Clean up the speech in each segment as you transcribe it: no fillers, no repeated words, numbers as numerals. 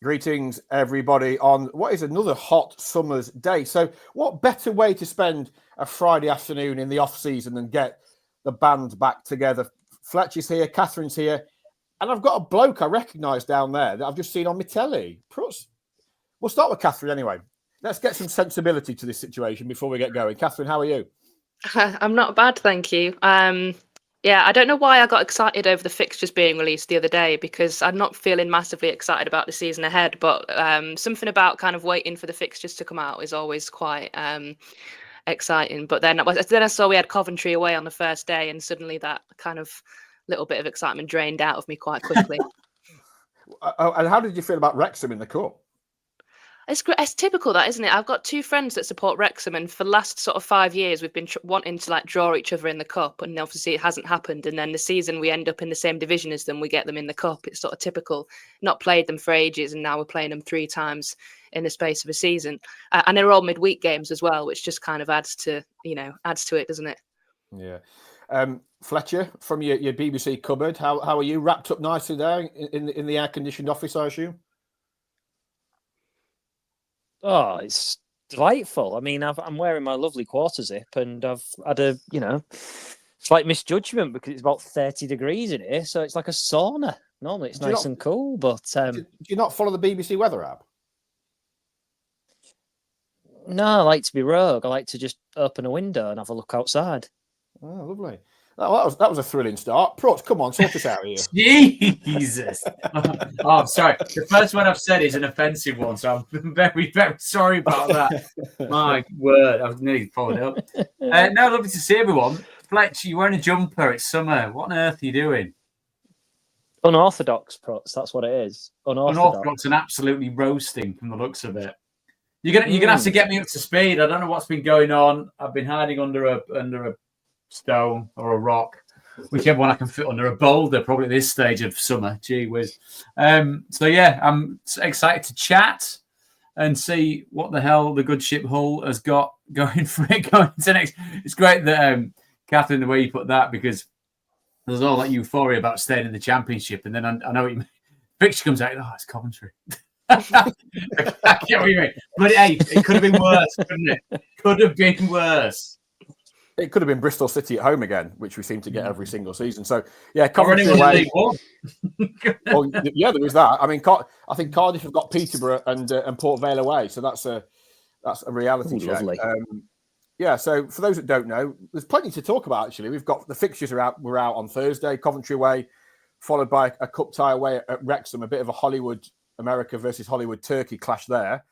Greetings, everybody, on what is another hot summer's day. So what better way to spend a Friday afternoon in the off-season than get the band back together? Fletch is here, Kathryn's here, and I've got a bloke I recognise down there that I've just seen on my telly. Prutts. We'll start with Kathryn anyway. Let's get some sensibility to this situation before we get going. Kathryn, how are you? I'm not bad, thank you. Yeah, I don't know why I got excited over the fixtures being released the other day, because I'm not feeling massively excited about the season ahead, but something about kind of waiting for the fixtures to come out is always quite exciting. But then I saw we had Coventry away on the first day, and suddenly that kind of little bit of excitement drained out of me quite quickly. And how did you feel about Wrexham in the cup? It's typical, that, isn't it? I've got two friends that support Wrexham, and for the last sort of 5 years, we've been wanting to draw each other in the cup, and obviously it hasn't happened. And then the season we end up in the same division as them, we get them in the cup. It's sort of typical. Not played them for ages, and now we're playing them 3 times in the space of a season. And they're all midweek games as well, which just kind of adds to it, doesn't it? Yeah. Fletcher, from your BBC cupboard, how are you? Wrapped up nicely there in the air-conditioned office, I assume? Oh, it's delightful. I mean, I'm wearing my lovely quarter zip, and I've had a, slight misjudgment because it's about 30 degrees in here, so it's like a sauna. Normally it's nice and cool, but... Do you not follow the BBC weather app? No, I like to be rogue. I like to just open a window and have a look outside. Oh, lovely. That was a thrilling start. Prutts, come on, sort us out here. Jesus. Oh, sorry. The first one I've said is an offensive one, so I'm very, very sorry about that. My word, I was nearly followed up. Now, lovely to see everyone. Fletch, you're wearing a jumper. It's summer. What on earth are you doing? Unorthodox, Prutts. That's what it is. Unorthodox and absolutely roasting from the looks of it. You're gonna have to get me up to speed. I don't know what's been going on. I've been hiding under a stone or a rock, whichever one I can fit under, a boulder, probably at this stage of summer. Gee whiz. So yeah, I'm excited to chat and see what the hell the good ship Hull has got going for it going to next. It's great that Kathryn, the way you put that, because there's all that euphoria about staying in the Championship, and then I know what you mean. Fixture comes out, oh, it's Coventry. I get what you mean. But hey, it could have been worse, couldn't it? Could have been worse. It could have been Bristol City at home again, which we seem to get every single season. So, yeah, Coventry away. Well, yeah, there is that. I mean, I think Cardiff have got Peterborough and Port Vale away, so that's a reality check. Yeah, so for those that don't know, there's plenty to talk about. Actually, we've got the fixtures are out. We're out on Thursday. Coventry away, followed by a cup tie away at Wrexham. A bit of a Hollywood America versus Hollywood Turkey clash there.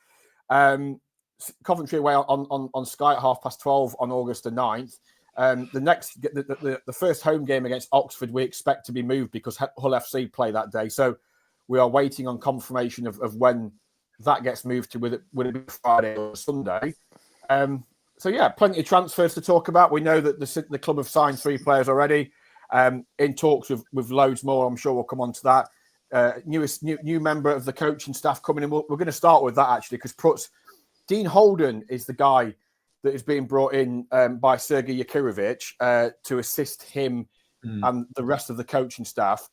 Coventry away on Sky at 12:30 on August the 9th. The first home game against Oxford we expect to be moved because Hull FC play that day. So we are waiting on confirmation of when that gets moved to, would it be Friday or Sunday. So yeah, plenty of transfers to talk about. We know that the club have signed 3 players already. In talks with loads more. I'm sure we'll come on to that. New member of the coaching staff coming in. We're going to start with that actually, because Prutts, Dean Holden is the guy that is being brought in by Sergei Yakirovich to assist him and the rest of the coaching staff.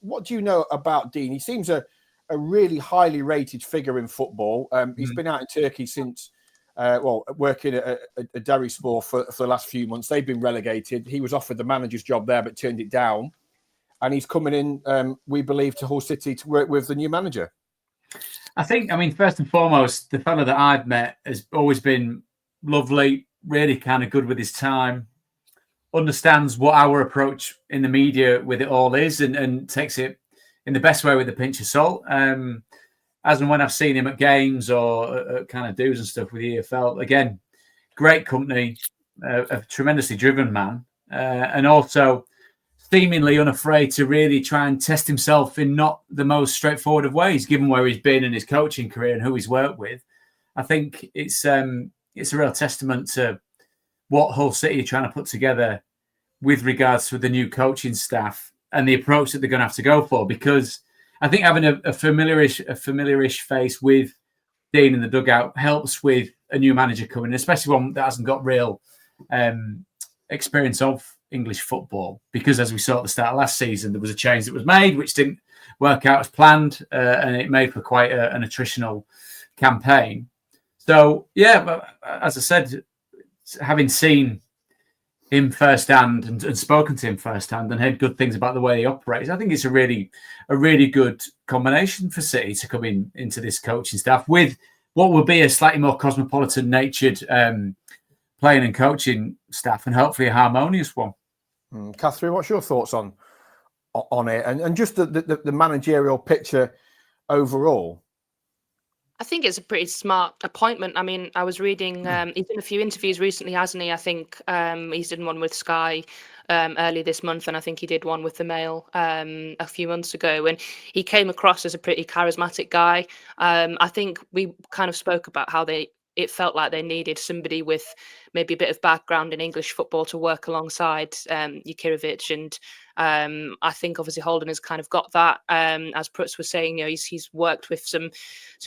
What do you know about Dean? He seems a really highly rated figure in football. He's been out in Turkey since, working at Derryspor for the last few months. They've been relegated. He was offered the manager's job there, but turned it down. And he's coming in, we believe, to Hull City to work with the new manager. I mean, first and foremost, the fellow that I've met has always been lovely, really kind of good with his time, understands what our approach in the media with it all is, and takes it in the best way with a pinch of salt. As and when I've seen him at games or at kind of do's and stuff with the EFL, again, great company, a tremendously driven man, and also seemingly unafraid to really try and test himself in not the most straightforward of ways, given where he's been in his coaching career and who he's worked with. I think it's a real testament to what Hull City are trying to put together with regards to the new coaching staff and the approach that they're going to have to go for. Because I think having a familiarish face with Dean in the dugout helps with a new manager coming in, especially one that hasn't got real experience of English football, because as we saw at the start of last season, there was a change that was made which didn't work out as planned, and it made for quite an attritional campaign. So yeah, as I said, having seen him firsthand and spoken to him firsthand and heard good things about the way he operates, I think it's a really good combination for City to come into this coaching staff with what will be a slightly more cosmopolitan natured playing and coaching staff, and hopefully a harmonious one. Kathryn, what's your thoughts on it and just the managerial picture overall? I think it's a pretty smart appointment. I mean, I was reading, he's done a few interviews recently, hasn't he? I think he's done one with Sky earlier this month, and I think he did one with the Mail a few months ago. And he came across as a pretty charismatic guy. I think we kind of spoke about how it felt like they needed somebody with maybe a bit of background in English football to work alongside Jurkovic. And I think obviously Holden has kind of got that. As Prutts was saying, he's worked with some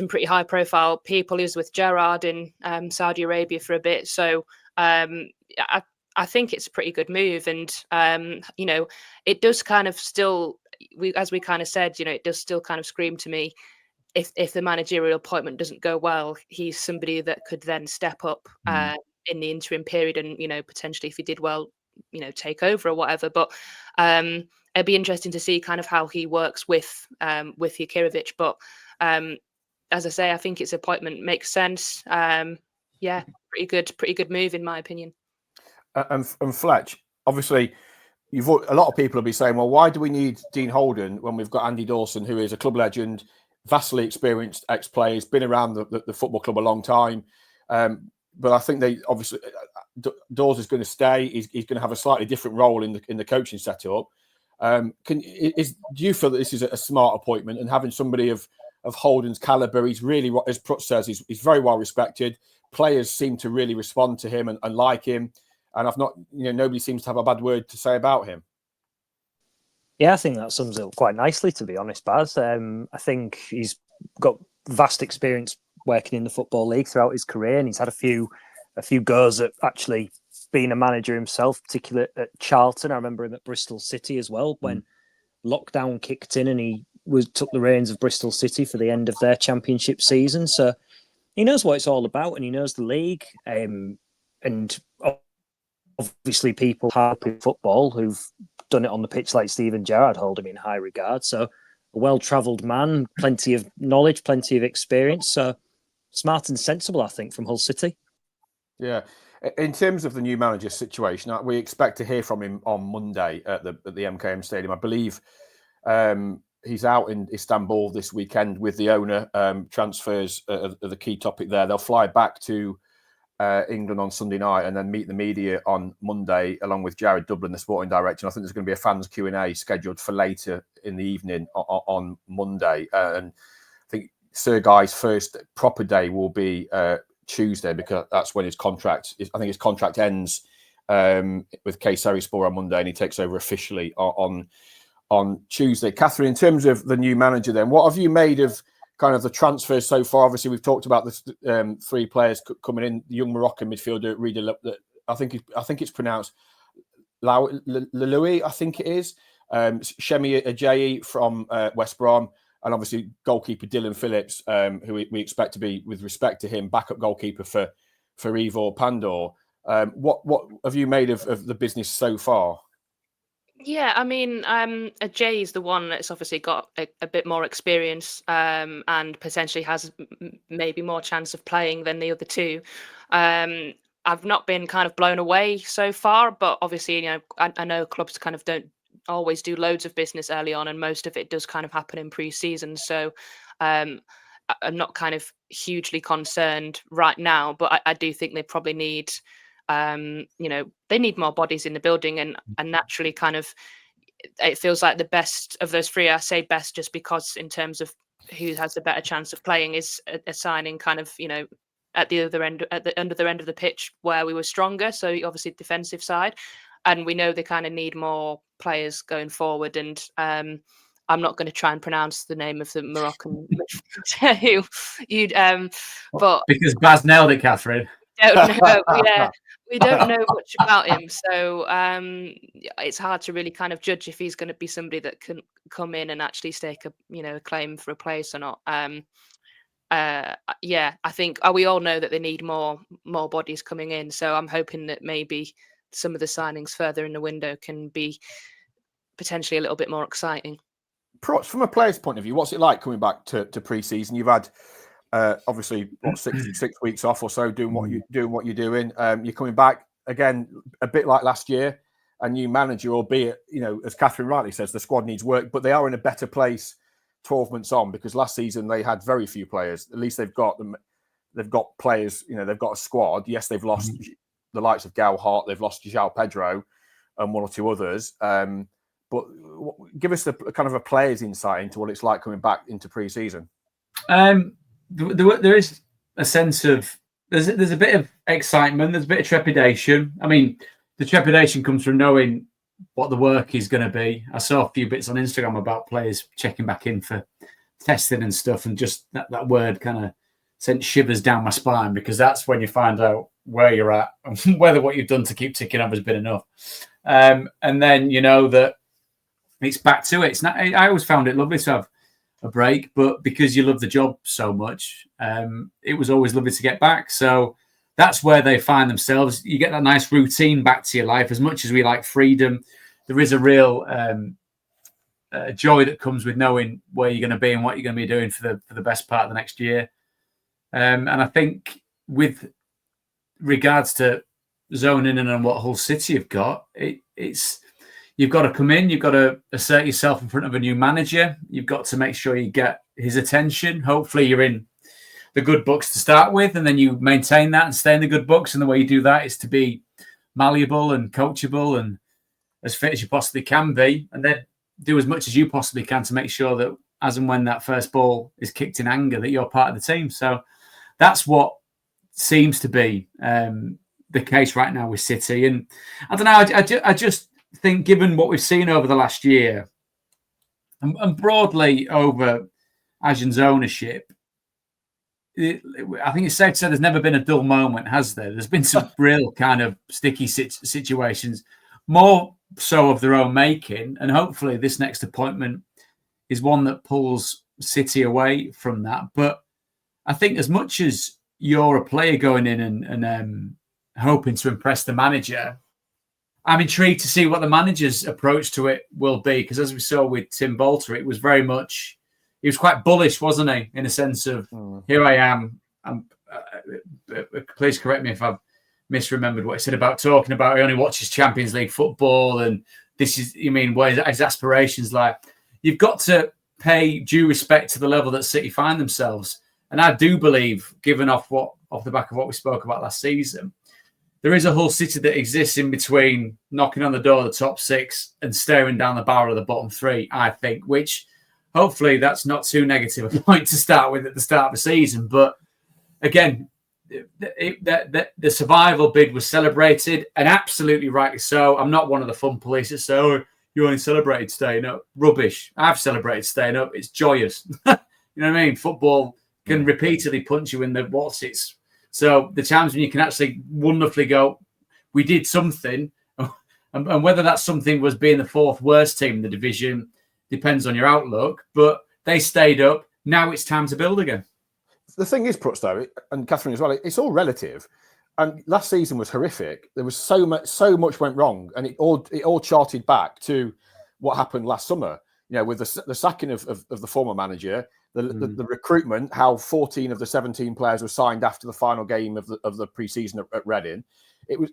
pretty high profile people. He was with Gerrard in Saudi Arabia for a bit. So I think it's a pretty good move. And, it does kind of still, as we kind of said, it does still kind of scream to me, if the managerial appointment doesn't go well, he's somebody that could then step up in the interim period and, potentially if he did well, take over or whatever. But it'd be interesting to see kind of how he works with Jurkovic. But as I say, I think his appointment makes sense. Pretty good move in my opinion. And Fletch, obviously, a lot of people will be saying, well, why do we need Dean Holden when we've got Andy Dawson, who is a club legend, vastly experienced ex-player, has been around the football club a long time. But I think they obviously Dawes is going to stay. He's going to have a slightly different role in the coaching setup. Do you feel that this is a smart appointment, and having somebody of Holden's caliber? He's really, as Prutts says, he's very well respected. Players seem to really respond to him and like him. And nobody seems to have a bad word to say about him. Yeah, I think that sums it up quite nicely, to be honest, Baz. I think he's got vast experience working in the Football League throughout his career, and he's had a few goes at actually being a manager himself, particularly at Charlton. I remember him at Bristol City as well, when lockdown kicked in and he took the reins of Bristol City for the end of their championship season. So he knows what it's all about, and he knows the league. And obviously people in football who've done it on the pitch, like Steven Gerrard, hold him in high regard. So a well-travelled man, plenty of knowledge, plenty of experience. So smart and sensible, I think, from Hull City. Yeah. In terms of the new manager situation, we expect to hear from him on Monday at the MKM Stadium. I believe he's out in Istanbul this weekend with the owner. Transfers are the key topic there. They'll fly back to England on Sunday night and then meet the media on Monday, along with Jared Dublin, the sporting director. And I think there's going to be a fans Q&A scheduled for later in the evening on Monday. And I think Sir Guy's first proper day will be Tuesday, because that's when his contract ends with Kayserispor on Monday, and he takes over officially on Tuesday. Kathryn, in terms of the new manager, then, what have you made of kind of the transfers so far? Obviously, we've talked about the 3 players coming in. The young Moroccan midfielder, I think it's pronounced Louis, I think it is. Shemi Ajayi from West Brom, and obviously goalkeeper Dylan Phillips, who we expect to be, with respect to him, backup goalkeeper for Ivor Pandor. What have you made of the business so far? Yeah, I mean, Jay is the one that's obviously got a bit more experience and potentially has maybe more chance of playing than the other 2. I've not been kind of blown away so far, but obviously, I know clubs kind of don't always do loads of business early on, and most of it does kind of happen in pre-season. So I'm not kind of hugely concerned right now, but I do think they probably need... they need more bodies in the building, and naturally kind of it feels like the best of those 3, I say best just because in terms of who has the better chance of playing, is assigning kind of, at the other end, at the other end of the pitch where we were stronger. So obviously defensive side, and we know they kind of need more players going forward. And I'm not going to try and pronounce the name of the Moroccan who you'd but because Baz nailed it, Kathryn. don't know. Yeah, we don't know much about him, so it's hard to really kind of judge if he's going to be somebody that can come in and actually stake a claim for a place or not. Yeah, I think we all know that they need more bodies coming in, so I'm hoping that maybe some of the signings further in the window can be potentially a little bit more exciting. Prutts, from a player's point of view, what's it like coming back to pre-season? You've had obviously six weeks off or so doing what you're doing. You're coming back again a bit like last year, a new manager, albeit as Kathryn rightly says, the squad needs work, but they are in a better place 12 months on, because last season they had very few players. At least they've got players. They've got a squad. Yes, they've lost the likes of Gal Hart, they've lost João Pedro, and one or two others. But give us a kind of a player's insight into what it's like coming back into pre-season. There is a sense of there's a bit of excitement. There's a bit of trepidation. I mean, the trepidation comes from knowing what the work is going to be. I saw a few bits on Instagram about players checking back in for testing and stuff, and just that word kind of sent shivers down my spine, because that's when you find out where you're at and whether what you've done to keep ticking over has been enough. And then that it's back to it. It's not. I always found it lovely to have a break, but because you love the job so much, it was always lovely to get back. So that's where they find themselves. You get that nice routine back to your life. As much as we like freedom, there is a real joy that comes with knowing where you're going to be and what you're going to be doing for the best part of the next year. And I think with regards to zoning in and what Hull City have got, it's you've got to come in, you've got to assert yourself in front of a new manager. You've got to make sure you get his attention. Hopefully you're in the good books to start with, and then you maintain that and stay in the good books. And the way you do that is to be malleable and coachable and as fit as you possibly can be, and then do as much as you possibly can to make sure that as and when that first ball is kicked in anger, that you're part of the team. So that's what seems to be the case right now with City. And I don't know, I just think, given what we've seen over the last year and broadly over Ajan's ownership, I think it's safe to say there's never been a dull moment, has there? There's been some real kind of sticky situations, more so of their own making. And hopefully this next appointment is one that pulls City away from that. But I think as much as you're a player going in and hoping to impress the manager, I'm intrigued to see what the manager's approach to it will be. Because as we saw with Tim Bolter, it was very much, he was quite bullish, wasn't he? In a sense of, here I am. Please correct me if I've misremembered what he said about talking about he only watches Champions League football, and this is, what his aspirations like. You've got to pay due respect to the level that City find themselves. And I do believe, given off the back of what we spoke about last season, there is a Hull City that exists in between knocking on the door of the top six and staring down the barrel of the bottom three, I think, which hopefully that's not too negative a point to start with at the start of the season. But again, the survival bid was celebrated, and absolutely rightly so. I'm not one of the fun police that say, oh, you only celebrated staying up. Rubbish. I've celebrated staying up. It's joyous. You know what I mean? Football can repeatedly punch you in the what's-its. So the times when you can actually wonderfully go, we did something, and whether that something was being the fourth worst team in the division depends on your outlook, but they stayed up. Now it's time to build again. The thing is, Prutts, though, and Kathryn as well, it's all relative. And last season was horrific. There was so much went wrong, and it all charted back to what happened last summer. With the sacking of the former manager, the recruitment, how 14 of the 17 players were signed after the final game of the pre-season at Reading.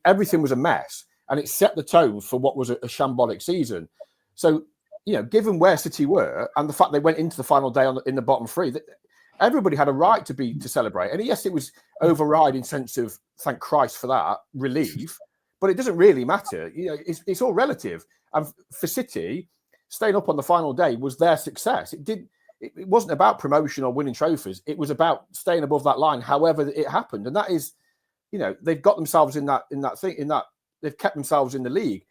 Everything was a mess, and it set the tone for what was a shambolic season. So, given where City were and the fact they went into the final day in the bottom three, everybody had a right to celebrate. And yes, it was overriding sense of thank Christ for that relief, but it doesn't really matter. It's all relative. And for City, staying up on the final day was their success. It wasn't about promotion or winning trophies. It was about staying above that line, however it happened. And that is, they've got themselves in that they've kept themselves in the league.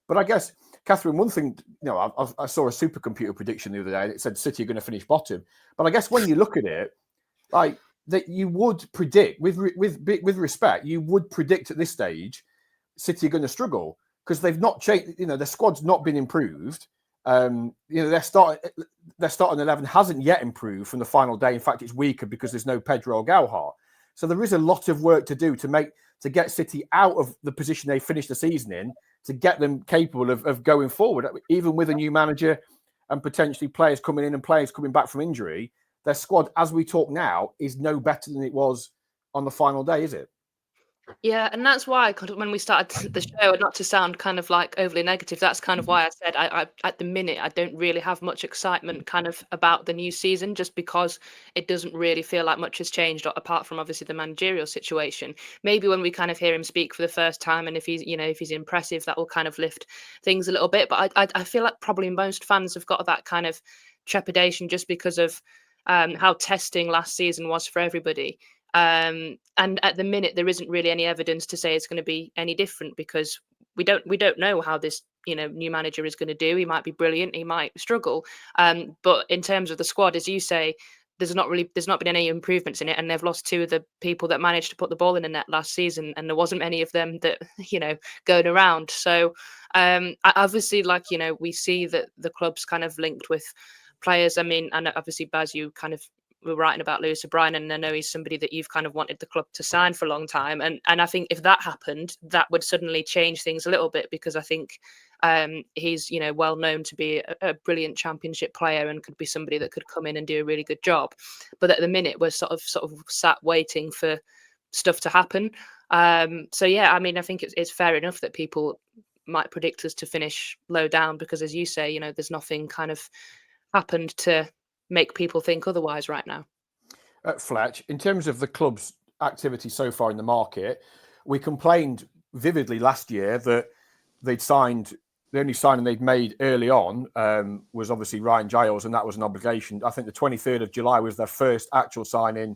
But I guess, Kathryn, one thing, I saw a supercomputer prediction the other day. It said City are going to finish bottom. But I guess when you look at it, like that you would predict, with respect, you would predict at this stage, City are going to struggle because they've not changed. Their squad's not been improved. Their starting 11 hasn't yet improved from the final day. In fact, it's weaker because there's no Pedro or Gauhart. So there is a lot of work to do to get City out of the position they finished the season in, to get them capable of going forward, even with a new manager and potentially players coming in and players coming back from injury. Their squad, as we talk now, is no better than it was on the final day, is it? Yeah, and that's why when we started the show, and not to sound kind of like overly negative, that's kind of why I said I at the minute I don't really have much excitement kind of about the new season, just because it doesn't really feel like much has changed apart from obviously the managerial situation. Maybe when we kind of hear him speak for the first time, and if he's impressive, that will kind of lift things a little bit. But I feel like probably most fans have got that kind of trepidation just because of how testing last season was for everybody. And at the minute, there isn't really any evidence to say it's going to be any different, because we don't know how this new manager is going to do. He might be brilliant, he might struggle. But in terms of the squad, as you say, there's not been any improvements in it, and they've lost two of the people that managed to put the ball in the net last season, and there wasn't many of them that going around. So obviously, we see that the club's kind of linked with players. I mean, and obviously, Baz, you kind of were writing about Lewis O'Brien, and I know he's somebody that you've kind of wanted the club to sign for a long time. And I think if that happened, that would suddenly change things a little bit, because I think he's well known to be a brilliant championship player and could be somebody that could come in and do a really good job. But at the minute, we're sort of sat waiting for stuff to happen. So yeah, I mean, I think it's fair enough that people might predict us to finish low down, because as you say, there's nothing kind of happened to make people think otherwise right now. Fletch, in terms of the club's activity so far in the market, we complained vividly last year that the only signing they'd made early on was obviously Ryan Giles, and that was an obligation. I think the 23rd of July was their first actual sign-in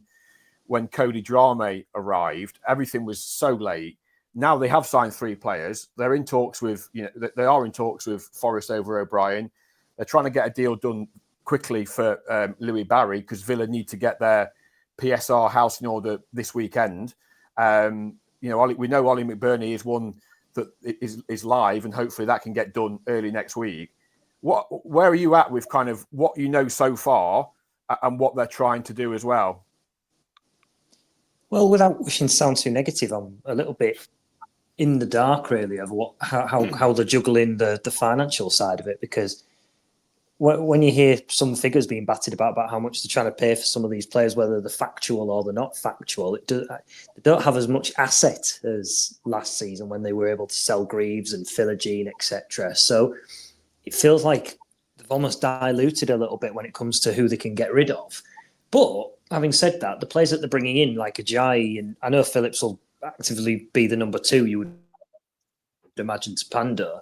when Cody Drame arrived. Everything was so late. Now they have signed 3 players. They're in talks with, they are in talks with Forest over O'Brien. They're trying to get a deal done quickly for Louis Barry, because Villa need to get their PSR house in order this weekend. We know Ollie McBurney is one that is live, and hopefully that can get done early next week. Where are you at with kind of what you know so far and what they're trying to do as well? Well, without wishing to sound too negative, I'm a little bit in the dark really of how they're juggling the financial side of it, because when you hear some figures being batted about how much they're trying to pay for some of these players, whether they're factual or they're not factual, they don't have as much asset as last season when they were able to sell Greaves and Philogene, etc. So it feels like they've almost diluted a little bit when it comes to who they can get rid of. But having said that, the players that they're bringing in, like Ajayi, and I know Phillips will actively be the number 2, you would imagine, to Pando,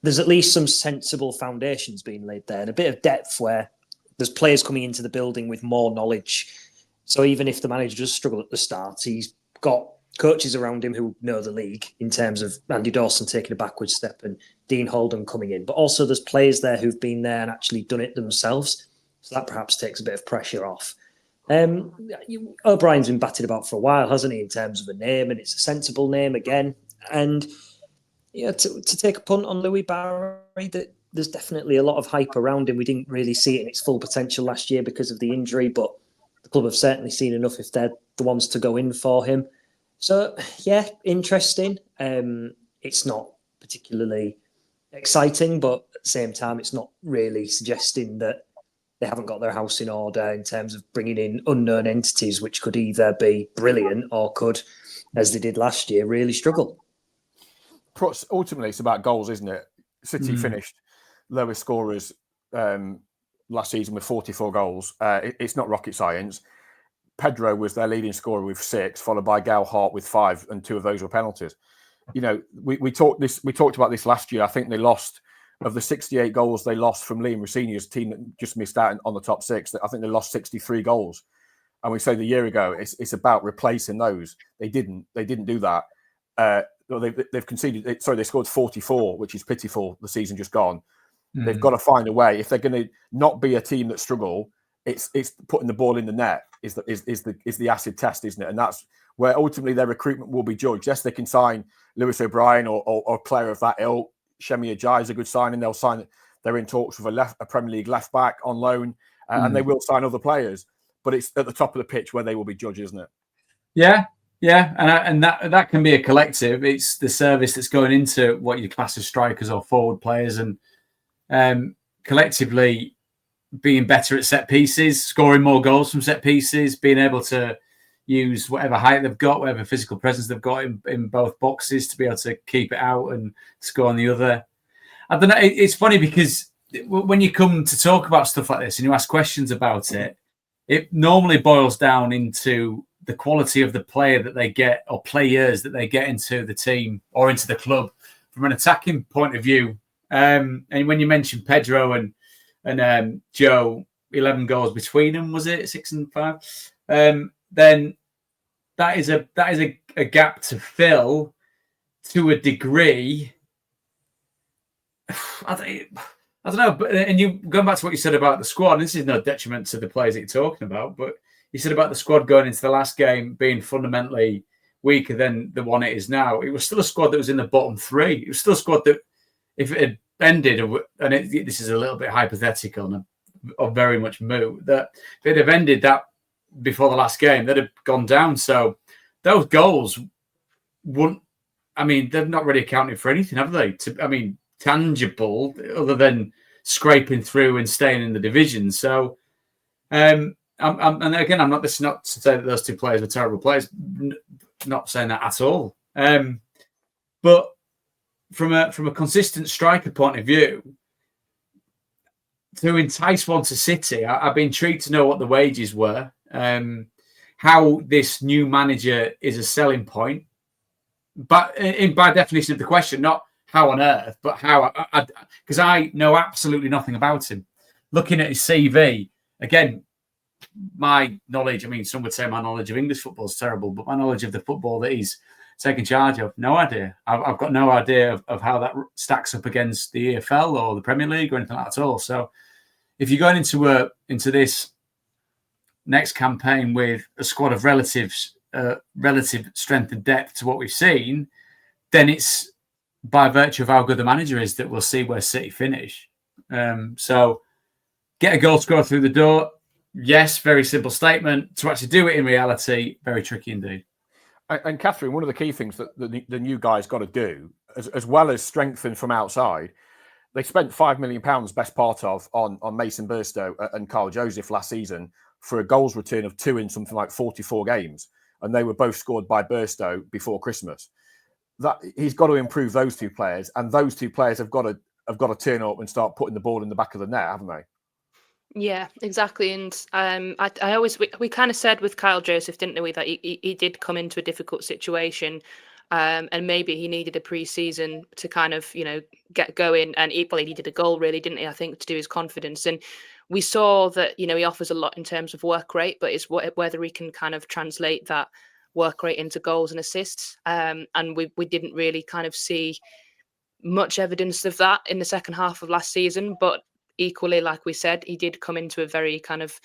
there's at least some sensible foundations being laid there and a bit of depth where there's players coming into the building with more knowledge. So even if the manager does struggle at the start, he's got coaches around him who know the league, in terms of Andy Dawson taking a backward step and Dean Holden coming in. But also there's players there who've been there and actually done it themselves. So that perhaps takes a bit of pressure off. O'Brien's been batted about for a while, hasn't he, in terms of a name, and it's a sensible name again. And to take a punt on Louis Barry, that there's definitely a lot of hype around him. We didn't really see it in its full potential last year because of the injury, but the club have certainly seen enough if they're the ones to go in for him. So, yeah, interesting. It's not particularly exciting, but at the same time, it's not really suggesting that they haven't got their house in order in terms of bringing in unknown entities, which could either be brilliant or could, as they did last year, really struggle. Ultimately, it's about goals, isn't it? City finished lowest scorers last season with 44 goals. It's not rocket science. Pedro was their leading scorer with 6, followed by Gauhart with 5, and 2 of those were penalties. We talked about this last year. I think they lost, of the 68 goals they lost from Liam Rosenior's team that just missed out on the top 6. I think they lost 63 goals. And we said a year ago, it's about replacing those. They didn't do that. They've conceded. Sorry, they scored 44, which is pitiful. The season just gone. They've got to find a way if they're going to not be a team that struggle. it's putting the ball in the net is the acid test, isn't it? And that's where ultimately their recruitment will be judged. Yes, they can sign Lewis O'Brien or a player of that ilk. Shemi Ajayi is a good signing. They'll sign. They're in talks with a Premier League left back on loan, and they will sign other players. But it's at the top of the pitch where they will be judged, isn't it? Yeah, and that can be a collective. It's the service that's going into what you class as strikers or forward players, and collectively being better at set pieces, scoring more goals from set pieces, being able to use whatever height they've got, whatever physical presence they've got in both boxes to be able to keep it out and score on the other. I don't know. It's funny because when you come to talk about stuff like this and you ask questions about it, it normally boils down into the quality of the player that they get or players that they get into the team or into the club from an attacking point of view. And when you mentioned Pedro and Joe, 11 goals between them, was it 6 and 5? Then that is a gap to fill to a degree. I don't know, but and you going back to what you said about the squad. This is no detriment to the players that you're talking about, but you said about the squad going into the last game being fundamentally weaker than the one it is now. It was still a squad that was in the bottom three. It was still a squad that, if it had ended, and this is a little bit hypothetical or very much moot, that if it had ended that before the last game, they'd have gone down. So those goals wouldn't. I mean, they've not really accounted for anything, have they? Tangible, other than scraping through and staying in the division. So, and again, I'm not. This is not to say that those two players were terrible players. Not saying that at all. But from a consistent striker point of view, to entice one to City, I'd be intrigued to know what the wages were. How this new manager is a selling point, but by definition of the question, not how on earth, but how, because I know absolutely nothing about him. Looking at his CV, again, my knowledge, I mean, some would say my knowledge of English football is terrible, but my knowledge of the football that he's taken charge of, no idea. I've got no idea of how that stacks up against the EFL or the Premier League or anything like that at all. So if you're going into this next campaign with a squad of relative strength and depth to what we've seen, then it's by virtue of how good the manager is that we'll see where City finish. So get a goal scorer through the door. Yes, very simple statement. To actually do it in reality, very tricky indeed. And Kathryn, one of the key things that the new guys got to do, as well as strengthen from outside, they spent £5 million best part of on Mason Burstow and Carl Joseph last season for a goals return of 2 in something like 44 games. And they were both scored by Burstow before Christmas. That he's got to improve those two players, and those two players have got to turn up and start putting the ball in the back of the net, haven't they? Yeah, exactly. And I always we kind of said with Kyle Joseph, didn't we, that he did come into a difficult situation, and maybe he needed a pre-season to kind of get going. And he needed a goal, really, didn't he? I think, to do his confidence. And we saw that he offers a lot in terms of work rate, but it's whether he can kind of translate that work rate into goals and assists. And we didn't really kind of see much evidence of that in the second half of last season. But equally, like we said, he did come into a very kind of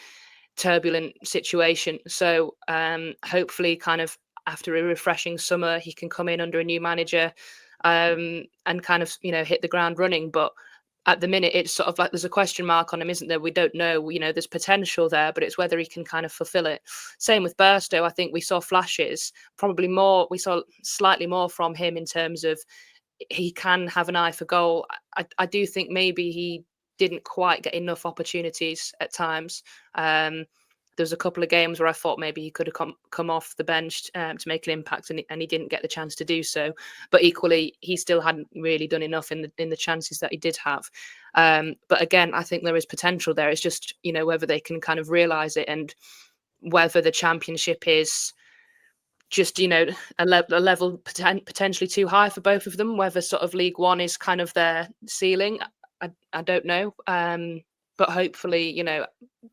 turbulent situation. So hopefully, kind of after a refreshing summer, he can come in under a new manager and kind of hit the ground running. But at the minute, it's sort of like there's a question mark on him, isn't there? We don't know. There's potential there, but it's whether he can kind of fulfill it. Same with Burstow. I think we saw flashes, probably more. We saw slightly more from him in terms of he can have an eye for goal. I do think maybe he didn't quite get enough opportunities at times. There's a couple of games where I thought maybe he could have come off the bench to make an impact, and he didn't get the chance to do so. But equally, he still hadn't really done enough in the chances that he did have. But again, I think there is potential there. It's just whether they can kind of realise it, and whether the Championship is just a level potentially too high for both of them. Whether sort of League One is kind of their ceiling, I don't know. But hopefully,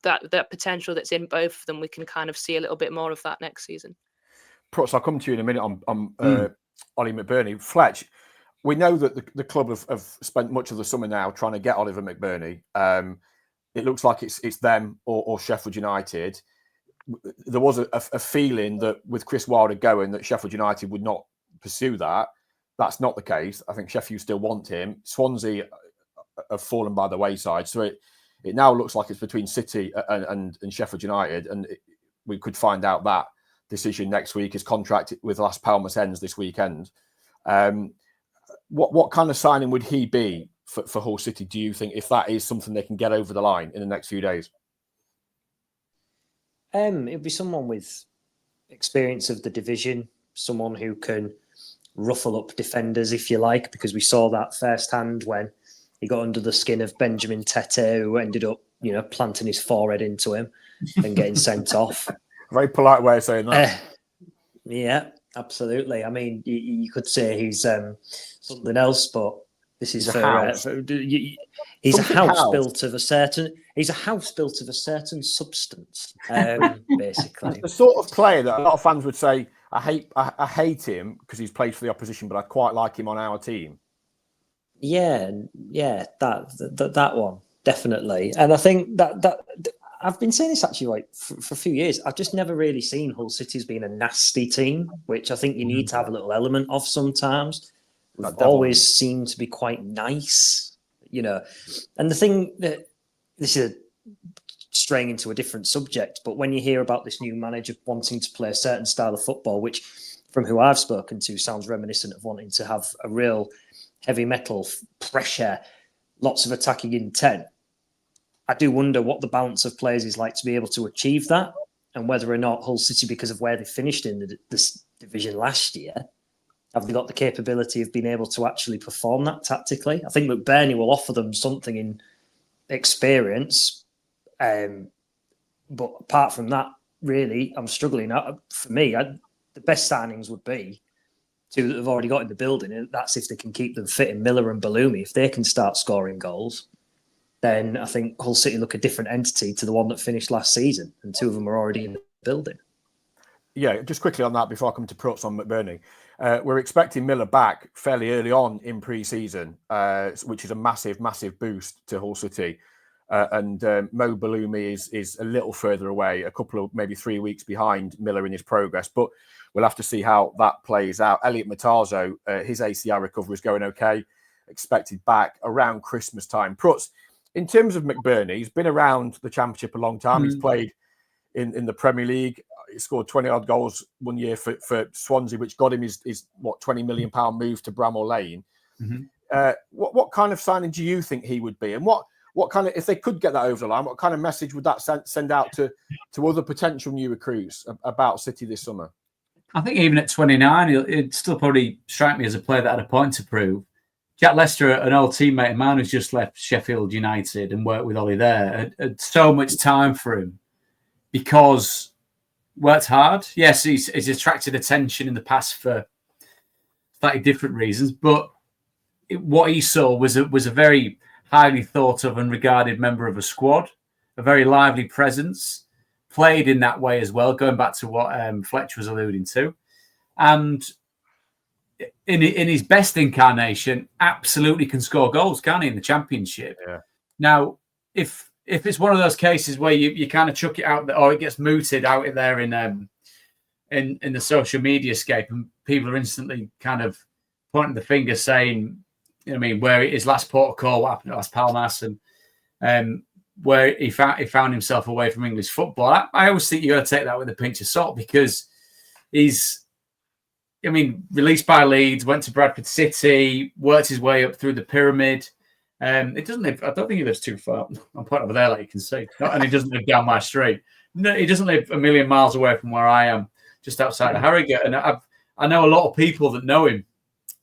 that potential that's in both of them, we can kind of see a little bit more of that next season. Prutts, I'll come to you in a minute on Ollie McBurney. Fletch, we know that the club have spent much of the summer now trying to get Oliver McBurney. it looks like it's them or Sheffield United. There was a feeling that with Chris Wilder going, that Sheffield United would not pursue that. That's not the case. I think Sheffield still want him. Swansea have fallen by the wayside. So it now looks like it's between City and Sheffield United. And we could find out that decision next week. His contract with Las Palmas ends this weekend. What kind of signing would he be for Hull City, do you think, if that is something they can get over the line in the next few days? It'd be someone with experience of the division, someone who can ruffle up defenders, if you like, because we saw that firsthand when he got under the skin of Benjamin Tete, who ended up, planting his forehead into him and getting sent off. Very polite way of saying that. Yeah, absolutely. I mean, you could say he's something else, but this is he's a house built of a certain substance, basically. The sort of player that a lot of fans would say, I hate him because he's played for the opposition, but I quite like him on our team. Yeah, that one definitely. And I think that I've been saying this actually like for a few years. I've just never really seen Hull City as being a nasty team, which I think you need to have a little element of sometimes. We've always seemed to be quite nice, And the thing that this is straying into a different subject, but when you hear about this new manager wanting to play a certain style of football, which from who I've spoken to sounds reminiscent of wanting to have a real heavy metal pressure, lots of attacking intent, I do wonder what the balance of players is like to be able to achieve that, and whether or not Hull City, because of where they finished in this division last year, have they got the capability of being able to actually perform that tactically? I think McBurney will offer them something in experience. But apart from that, really, I'm struggling. For me, the best signings would be two that they've already got in the building. And that's if they can keep them fit in Miller and Bellumi. If they can start scoring goals, then I think Hull City look a different entity to the one that finished last season. And two of them are already in the building. Yeah, just quickly on that before I come to Prutts on McBurney. We're expecting Miller back fairly early on in pre-season, which is a massive, massive boost to Hull City. And Mo Bellumi is a little further away, a couple of maybe 3 weeks behind Miller in his progress. But we'll have to see how that plays out. Elliot Matazo, his ACL recovery is going okay. Expected back around Christmas time. Prutts, in terms of McBurney, he's been around the Championship a long time. He's played in the Premier League. He scored 20-odd goals one year for Swansea, which got him his £20 million move to Bramall Lane. What kind of signing do you think he would be? And what kind of, if they could get that over the line, what kind of message would that send out to other potential new recruits about City this summer? I think even at 29, it'd still probably strike me as a player that had a point to prove. Jack Lester, an old teammate of mine who's just left Sheffield United and worked with Ollie there, had so much time for him because worked hard. Yes, he's attracted attention in the past for slightly different reasons, but what he saw was a very highly thought of and regarded member of a squad, a very lively presence, played in that way as well, going back to what Fletch was alluding to. And in his best incarnation, absolutely can score goals, can't he, in the Championship? Yeah. Now, if it's one of those cases where you kind of chuck it out there, or it gets mooted out there in the social media scape, and people are instantly kind of pointing the finger saying, where his last port of call, what happened at Las Palmas, and where he found himself away from English football. I always think you got to take that with a pinch of salt, because he's, released by Leeds, went to Bradford City, worked his way up through the pyramid. It doesn't live. I don't think he lives too far. I'm quite over there, like you can see, and he doesn't live down my street. No, he doesn't live a million miles away from where I am, just outside of Harrogate. And I know a lot of people that know him,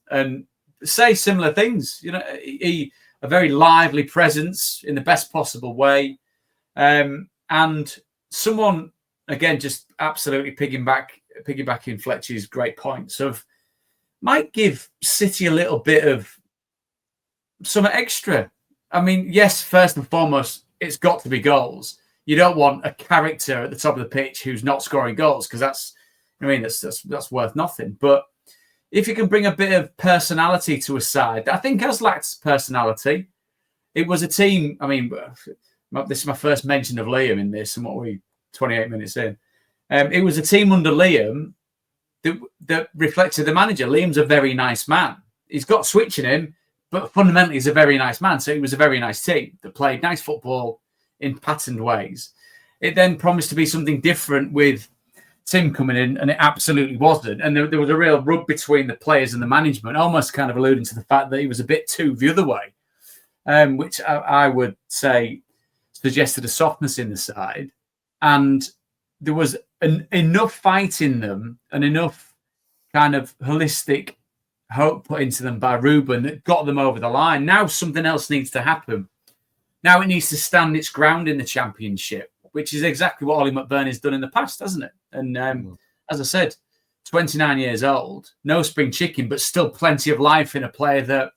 and say similar things. He a very lively presence in the best possible way, and someone, again, just absolutely piggybacking Fletch's great points of, might give City a little bit of some extra. Yes, first and foremost, it's got to be goals. You don't want a character at the top of the pitch who's not scoring goals, because that's worth nothing. But if you can bring a bit of personality to a side that I think has lacked personality. It was a team, this is my first mention of Liam in this, and what we 28 minutes in. It was a team under Liam that reflected the manager. Liam's a very nice man. He's got switch in him, but fundamentally he's a very nice man. So it was a very nice team that played nice football in patterned ways. It then promised to be something different with Tim coming in, and it absolutely wasn't. And there was a real rub between the players and the management, almost kind of alluding to the fact that he was a bit too the other way, which I would say suggested a softness in the side. And there was enough fight in them and enough kind of holistic hope put into them by Ruben that got them over the line. Now something else needs to happen. Now it needs to stand its ground in the Championship, which is exactly what Ollie McBurney's done in the past, hasn't it? And as I said, 29 years old, no spring chicken, but still plenty of life in a player that,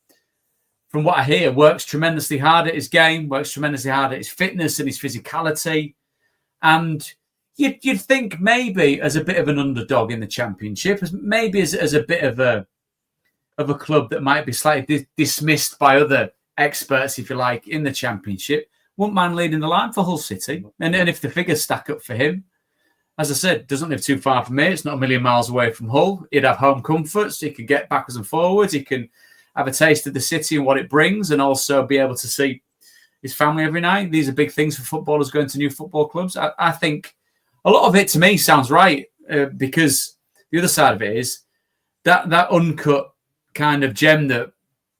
from what I hear, works tremendously hard at his game, works tremendously hard at his fitness and his physicality. And you'd think maybe as a bit of an underdog in the Championship, maybe as a bit of a club that might be slightly dismissed by other experts, if you like, in the Championship, wouldn't mind leading the line for Hull City. And if the figures stack up for him, as I said, doesn't live too far from here. It's not a million miles away from Hull. He'd have home comforts. He could get backwards and forwards. He can have a taste of the city and what it brings, and also be able to see his family every night. These are big things for footballers going to new football clubs. I think a lot of it, to me, sounds right, because the other side of it is that uncut kind of gem that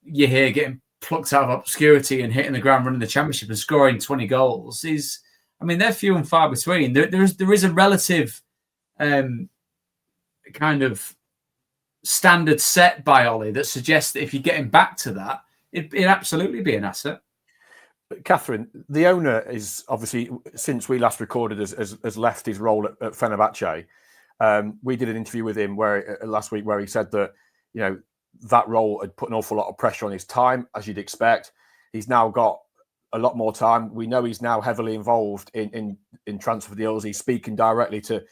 you hear getting plucked out of obscurity and hitting the ground running the Championship and scoring 20 goals is, I mean, they're few and far between. There is a relative kind of standard set by Ollie that suggests that if you get him back to that, it'd absolutely be an asset. Kathryn, the owner is obviously, since we last recorded, has left his role at Fenerbahce. We did an interview with him last week where he said that, you know, that role had put an awful lot of pressure on his time, as you'd expect. He's now got a lot more time. We know he's now heavily involved in transfer deals. He's speaking directly to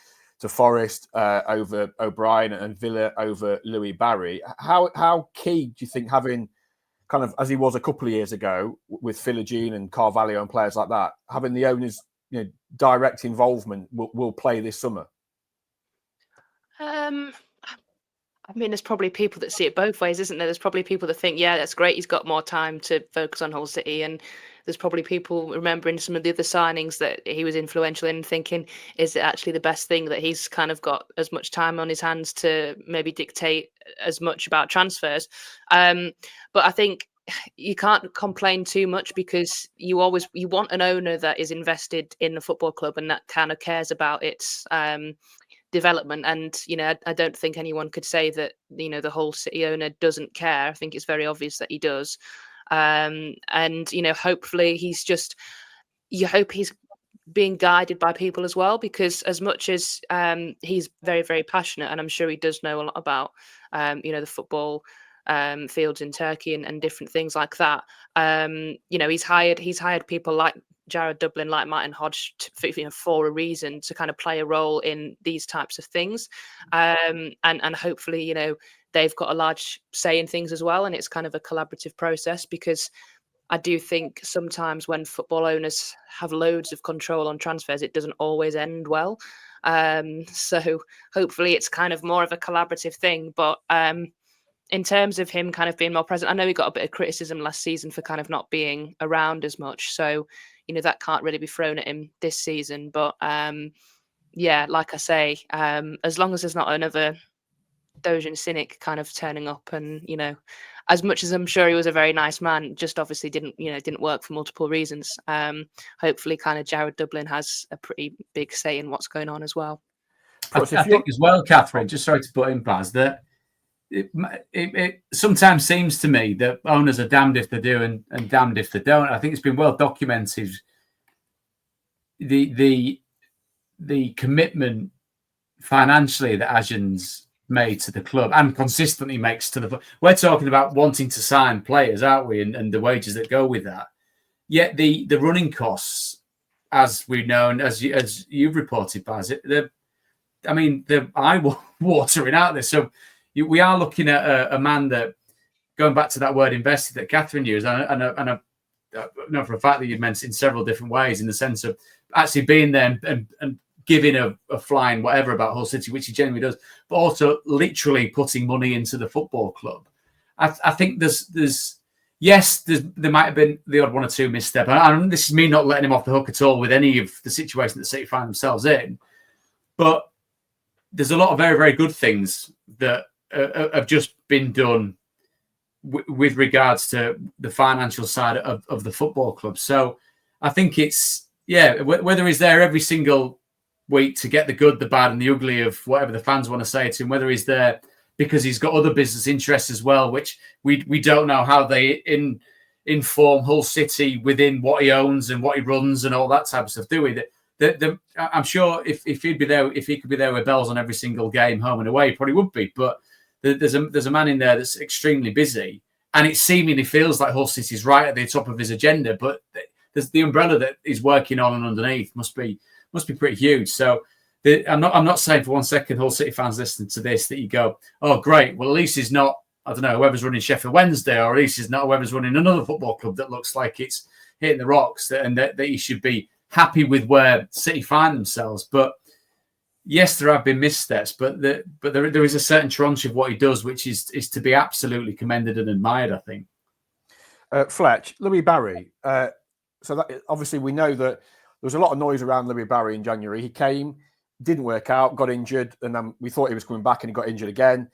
Forest over O'Brien and Villa over Louis Barry. How key do you think having, kind of as he was a couple of years ago with Philogene and Carvalho and players like that, having the owners, you know, direct involvement will play this summer? I mean, there's probably people that see it both ways, isn't there? There's probably people that think, yeah, that's great, he's got more time to focus on Hull City. And there's probably people remembering some of the other signings that he was influential in, thinking, is it actually the best thing that he's kind of got as much time on his hands to maybe dictate as much about transfers? But I think you can't complain too much, because you want an owner that is invested in the football club and that kind of cares about its development. And, you know, I don't think anyone could say that, you know, the Hull City owner doesn't care. I think it's very obvious that he does. And, you know, hopefully you hope he's being guided by people as well, because as much as he's very, very passionate, and I'm sure he does know a lot about, you know, the football fields in Turkey and different things like that. You know, he's hired people like Jared Dublin, like Martin Hodge, for a reason, to kind of play a role in these types of things. And hopefully, you know, they've got a large say in things as well. And it's kind of a collaborative process, because I do think sometimes when football owners have loads of control on transfers, it doesn't always end well. So hopefully it's kind of more of a collaborative thing. But in terms of him kind of being more present, I know he got a bit of criticism last season for kind of not being around as much. So, you know, that can't really be thrown at him this season. But yeah, like I say, as long as there's not another Dojan cynic kind of turning up, and, you know, as much as I'm sure he was a very nice man, just obviously didn't work for multiple reasons. Hopefully kind of Jared Dublin has a pretty big say in what's going on as well. I think as well, Kathryn, just sorry to put in, Baz, that it sometimes seems to me that owners are damned if they do and damned if they don't. I think it's been well documented, the commitment financially that Ajan's made to the club and consistently makes to the. We're talking about wanting to sign players, aren't we? And the wages that go with that. Yet the running costs, as we know and as you've reported, Baz, they're eye-watering out there. So we are looking at a man that, going back to that word invested that Kathryn used, and a know for a fact that you've meant it in several different ways, in the sense of actually being there and giving a flying whatever about Hull City, which he generally does, but also literally putting money into the football club. I think there might have been the odd one or two misstep. And this is me not letting him off the hook at all with any of the situation that City find themselves in. But there's a lot of very, very good things that have just been done with regards to the financial side of the football club. So I think it's, whether he's there every single week to get the good, the bad, and the ugly of whatever the fans want to say to him, whether he's there because he's got other business interests as well, which we don't know how they inform Hull City within what he owns and what he runs and all that type of stuff, do we? I'm sure if he'd be there, if he could be there with bells on every single game, home and away, he probably would be. But there's a man in there that's extremely busy, and it seemingly feels like Hull City's right at the top of his agenda. But there's the umbrella that he's working on and underneath must be pretty huge. So I'm not saying for 1 second, Hull City fans listening to this, that you go, oh great, well at least he's not, I don't know, whoever's running Sheffield Wednesday, or at least he's not whoever's running another football club that looks like it's hitting the rocks, and that he should be happy with where City find themselves. But yes, there have been missteps, but there is a certain tranche of what he does, which is to be absolutely commended and admired, I think. Fletch, Louis Barry. So that, obviously we know that there was a lot of noise around Louis Barry in January. He came, didn't work out, got injured, and then we thought he was coming back and he got injured again.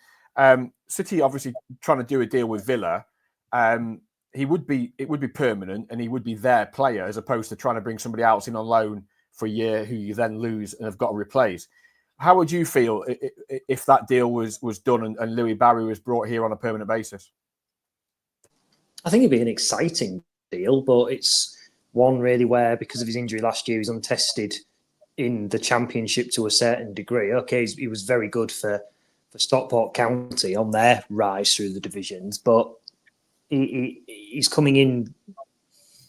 City obviously trying to do a deal with Villa. It would be permanent, and he would be their player, as opposed to trying to bring somebody else in on loan for a year who you then lose and have got to replace. How would you feel if that deal was done and Louis Barry was brought here on a permanent basis? I think it'd be an exciting deal, but it's one really where, because of his injury last year, he's untested in the Championship to a certain degree. Okay, he was very good for Stockport County on their rise through the divisions, but he's coming in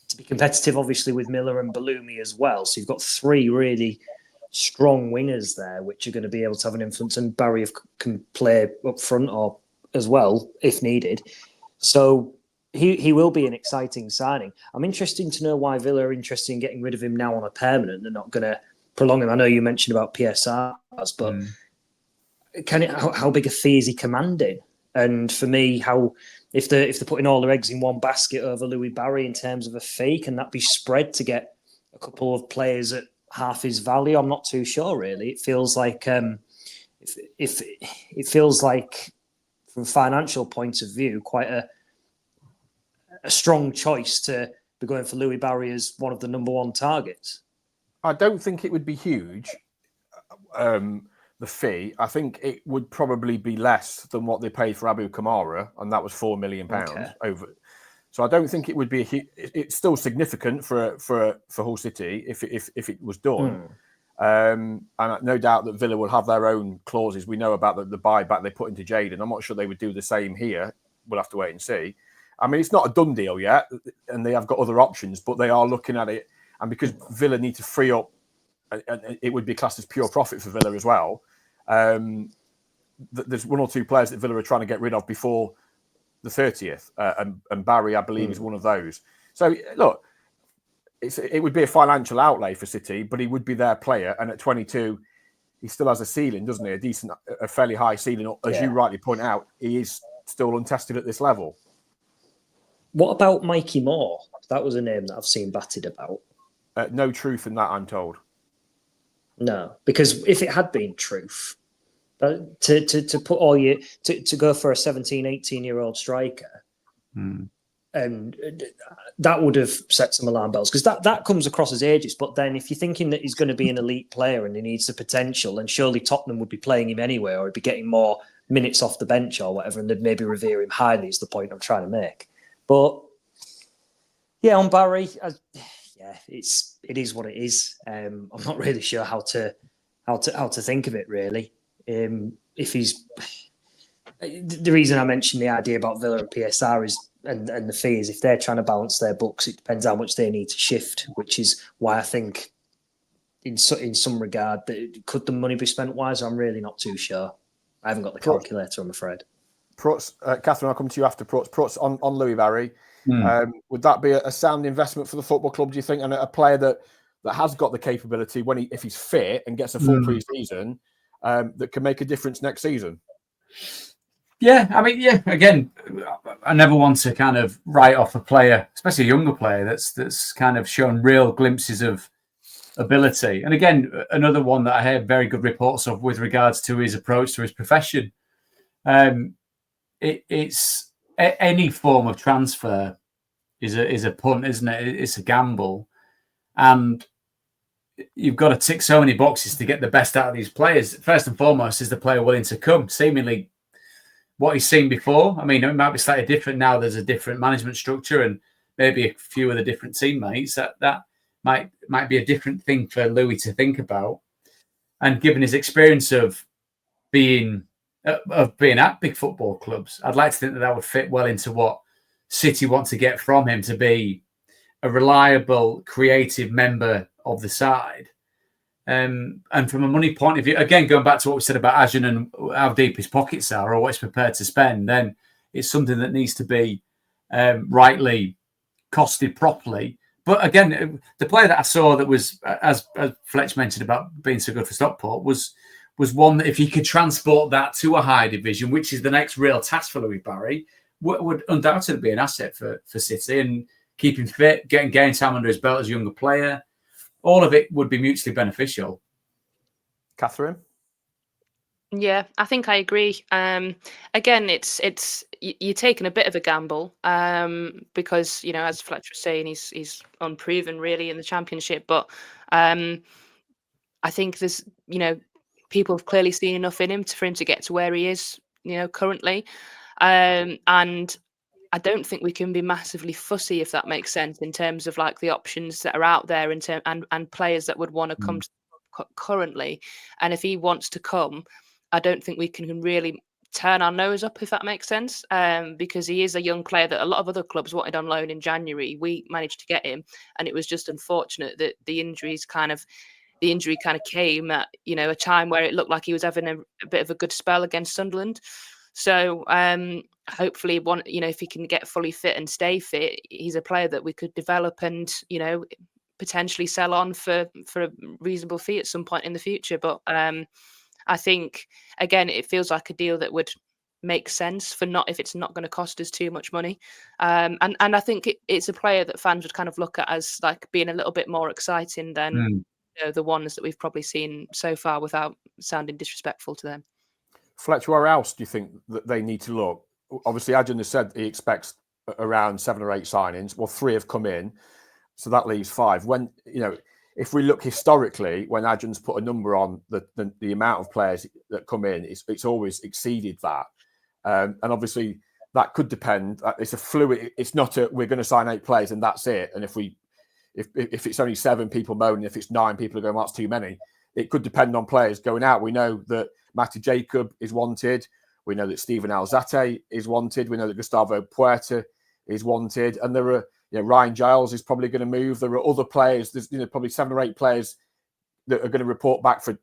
to be competitive, obviously, with Miller and Bellumi as well. So you've got three really strong wingers there, which are going to be able to have an influence, and Barry can play up front or as well if needed. So he will be an exciting signing. I'm interested to know why Villa are interested in getting rid of him now on a permanent. They're not going to prolong him. I know you mentioned about PSRs, but how big a fee is he commanding? And for me, if they're putting all their eggs in one basket over Louis Barry in terms of a fee, can that be spread to get a couple of players at half his value? I'm not too sure, really. It feels like it feels like, from a financial point of view, quite a strong choice to be going for Louis Barry as one of the number one targets. I don't think it would be huge, the fee. I think it would probably be less than what they paid for Abu Kamara, and that was £4 million over. So I don't think it would be it's still significant for Hull City if it was done. And no doubt that Villa will have their own clauses. We know about the buyback they put into Jadon. I'm not sure they would do the same here. We'll have to wait and see. I mean, it's not a done deal yet, and they have got other options, but they are looking at it. And because Villa need to free up, and it would be classed as pure profit for Villa as well. There's one or two players that Villa are trying to get rid of before the 30th, and Barry, I believe, is one of those. So look, it would be a financial outlay for City, but he would be their player, and at 22, he still has a ceiling, doesn't he? A fairly high ceiling, as you rightly point out. He is still untested at this level. What about Mikey Moore? That was a name that I've seen batted about. No truth in that, I'm told. No, because if it had been truth, to put all you to go for a 17, 18-year-old striker, and that would have set some alarm bells, because that comes across as ageist. But then if you're thinking that he's going to be an elite player and he needs the potential, then surely Tottenham would be playing him anyway, or he'd be getting more minutes off the bench or whatever, and they'd maybe revere him highly, is the point I'm trying to make. But yeah, on Barry, it is what it is. I'm not really sure how to think of it, really. If he's the reason I mentioned the idea about Villa and PSR is and the fee is, if they're trying to balance their books, it depends how much they need to shift, which is why I think in some regard that could the money be spent wiser. I'm really not too sure. I haven't got the calculator, I'm afraid. Prutts, Kathryn, I'll come to you after Prutts. Prutts, on Louis Barry, Would that be a sound investment for the football club, do you think? And a player that has got the capability if he's fit and gets a full pre-season, that can make a difference next season? Yeah, I mean, yeah. Again, I never want to kind of write off a player, especially a younger player that's kind of shown real glimpses of ability. And again, another one that I heard very good reports of with regards to his approach to his profession. It's any form of transfer is a punt, isn't it? It's a gamble, and you've got to tick so many boxes to get the best out of these players. First and foremost, is the player willing to come? Seemingly, what he's seen before. I mean, it might be slightly different now. There's a different management structure and maybe a few of the different teammates. That might be a different thing for Louis to think about. And given his experience of being at big football clubs, I'd like to think that would fit well into what City want to get from him, to be a reliable, creative member of the side. And from a money point of view, again, going back to what we said about Ajen and how deep his pockets are or what he's prepared to spend, then it's something that needs to be rightly costed properly. But again, the player that I saw that was, as Fletch mentioned about being so good for Stockport, was one that if he could transport that to a higher division, which is the next real task for Louis Barry, would undoubtedly be an asset for City, and keep him fit, getting game time under his belt as a younger player. All of it would be mutually beneficial. Kathryn? Yeah, I think I agree. Again, it's you're taking a bit of a gamble because, you know, as Fletch was saying, he's unproven really in the Championship. But I think there's, you know, people have clearly seen enough in him for him to get to where he is, you know, currently. And I don't think we can be massively fussy, if that makes sense, in terms of like the options that are out there and players that would want to come to currently. And if he wants to come, I don't think we can really turn our nose up, if that makes sense, because he is a young player that a lot of other clubs wanted on loan in January. We managed to get him, and it was just unfortunate that the injury kind of came at, you know, a time where it looked like he was having a bit of a good spell against Sunderland. So hopefully, you know, if he can get fully fit and stay fit, he's a player that we could develop and, you know, potentially sell on for a reasonable fee at some point in the future. But I think, again, it feels like a deal that would make sense if it's not going to cost us too much money. And I think it's a player that fans would kind of look at as like being a little bit more exciting than you know, the ones that we've probably seen so far, without sounding disrespectful to them. Fletch, where else do you think that they need to look? Obviously, Ajen has said he expects around 7 or 8 signings. Well, 3 have come in, so that leaves 5. When, you know, if we look historically, when Ajen's put a number on the amount of players that come in, it's always exceeded that. And obviously, that could depend. It's a fluid. It's not we're going to sign 8 players and that's it. And if it's only 7 people moaning, if it's 9 people are going, well, that's too many. It could depend on players going out. We know that Matty Jacob is wanted. We know that Stephen Alzate is wanted. We know that Gustavo Puerta is wanted. And there are, you know, Ryan Giles is probably going to move. There are other players. There's, you know, probably 7 or 8 players that are going to report back for